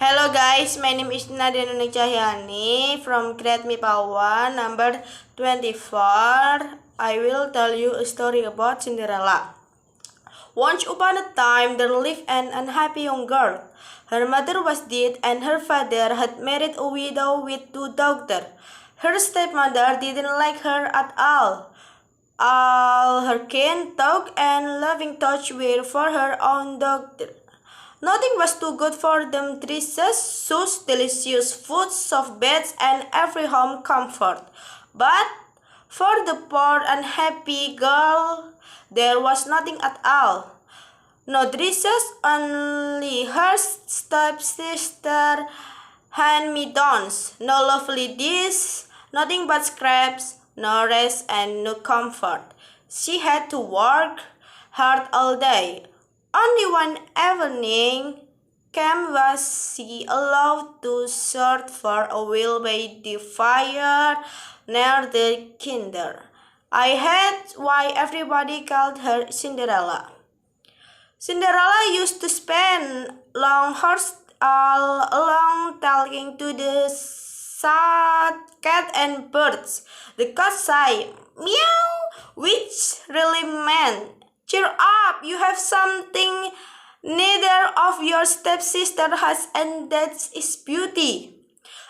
Hello guys, my name is Nadia Nuni Cahyani from grade MIPA 1, number 24. I will tell you a story about Cinderella. Once upon a time, there lived an unhappy young girl. Her mother was dead and her father had married a widow with two daughters. Her stepmother didn't like her at all. All her kind talk and loving touch were for her own daughter. Nothing was too good for them dresses, shoes, delicious food, soft beds, and every home comfort. But for the poor unhappy girl, there was nothing at all. No dresses, only her stepsister hand-me-downs. No lovely dish, nothing but scraps, no rest and no comfort. She had to work hard all day. Only one evening came was she allowed to sit for a while by the fire near the kinder. I hate why everybody called her Cinderella. Cinderella used to spend long hours all along talking to the sad cat and birds. The cat sighed, meow, which really meant, cheer up, you have something neither of your stepsister has, and that is beauty.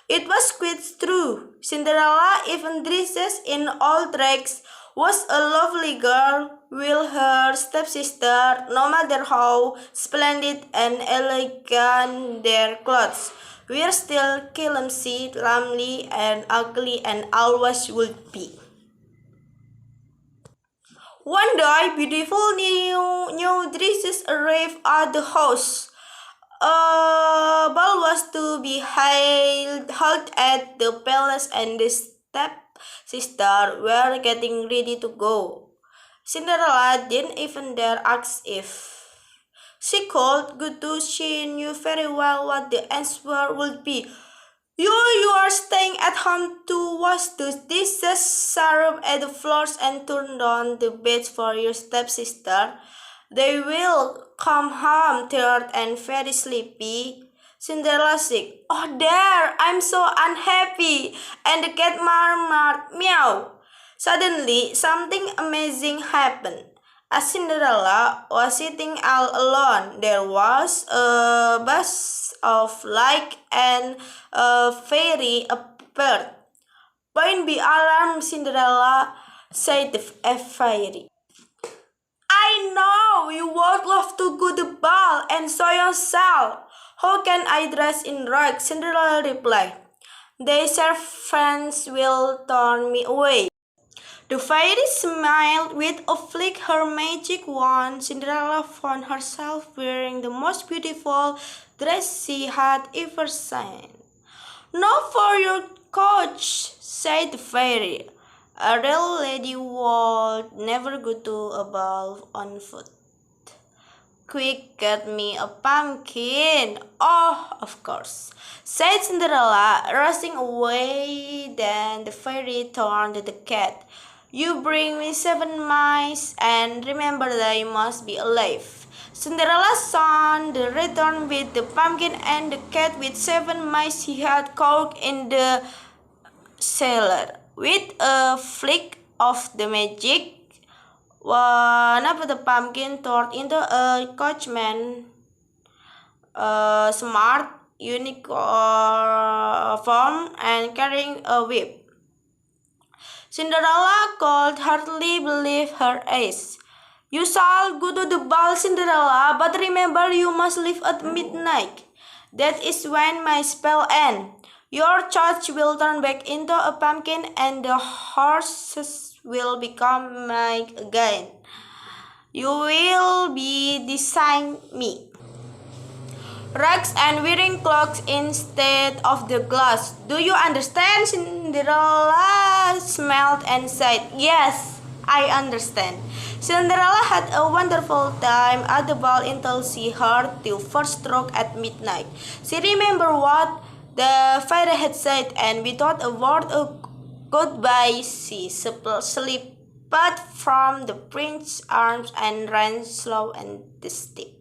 It was quite true. Cinderella, even dresses in old rags, was a lovely girl, while her stepsister, no matter how splendid and elegant their clothes, were still clumsy, clumsy, and ugly, and always would be. One day, beautiful new dresses arrived at the house. A ball was to be held at the palace, and the stepsister were getting ready to go. Cinderella didn't even dare ask if she could go to. She knew very well what the answer would be. You are staying at home to wash the dishes, scrub at the floors, and turn down the beds for your stepsister. They will come home tired and very sleepy. Cinderella said, oh there, I'm so unhappy. And the cat murmured, meow. Suddenly, something amazing happened. As Cinderella was sitting all alone, there was a burst of light and a fairy appeared. Don't be alarmed, Cinderella, said the fairy. I know you would love to go to the ball and show yourself. How can I dress in rags? Cinderella replied. The servants will turn me away. The fairy smiled with a flick her magic wand. Cinderella found herself wearing the most beautiful dress she had ever seen. Now for your coach, said the fairy. A real lady would never go to a ball on foot. Quick, get me a pumpkin. Oh, of course, said Cinderella, rushing away. Then the fairy turned to the cat. You bring me 7 mice, and remember they must be alive. Cinderella's son returned with the pumpkin and the cat with 7 mice he had caught in the cellar. With a flick of the magic, one of the pumpkin turned into a coachman, a smart, unique form, and carrying a whip. Cinderella could hardly believe her eyes. You shall go to the ball, Cinderella, but remember you must leave at midnight. That is when my spell ends. Your charge will turn back into a pumpkin, and the horses will become mine again. You will be designing me. Rags and wearing clothes instead of the glass. Do you understand? Cinderella smiled and said, yes, I understand. Cinderella had a wonderful time at the ball until she heard the first stroke at midnight. She remembered what the fairy had said, and without a word of goodbye, she slipped from the prince's arms and ran slow and steep.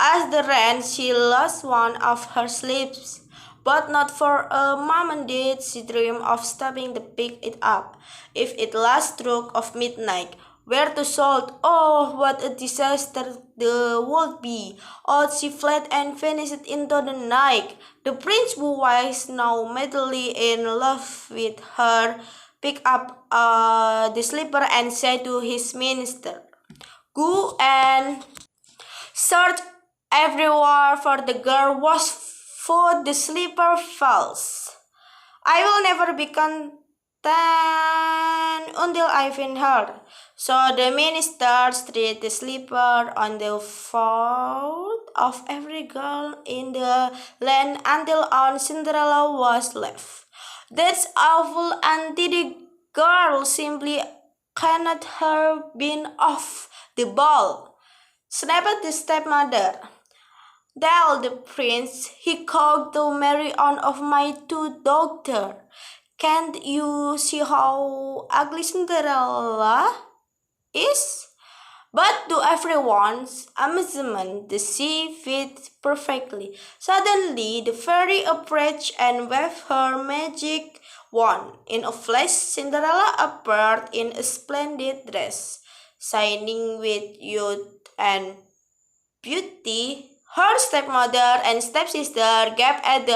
As the ran, she lost one of her sleeves. But not for a moment did she dream of stopping to pick it up. If it last stroke of midnight were to sold, oh, what a disaster the would be! Out she fled and vanished into the night. The prince, who was now madly in love with her, picked up the slipper and said to his minister, "Go and search everywhere for the girl was for the slipper falls. I will never be content until I find her." So the minister street the slipper on the foot of every girl in the land until on Cinderella was left. That's awful, auntie. The girl simply cannot have been off the ball, snapped the stepmother. "Tell the prince he called to marry one of my two daughters. Can't you see how ugly Cinderella is?" But to everyone's amazement, the sea fit perfectly. Suddenly, the fairy approached and waved her magic wand. In a flash, Cinderella appeared in a splendid dress, shining with youth and beauty. Her stepmother and stepsister gaped at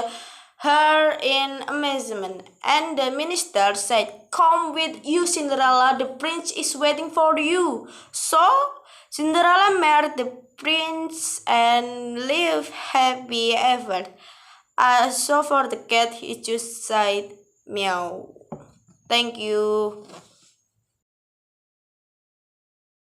her in amazement, and the minister said, "Come with you, Cinderella, the prince is waiting for you." So Cinderella married the prince and lived happy ever. So for the cat, he just said meow. Thank you.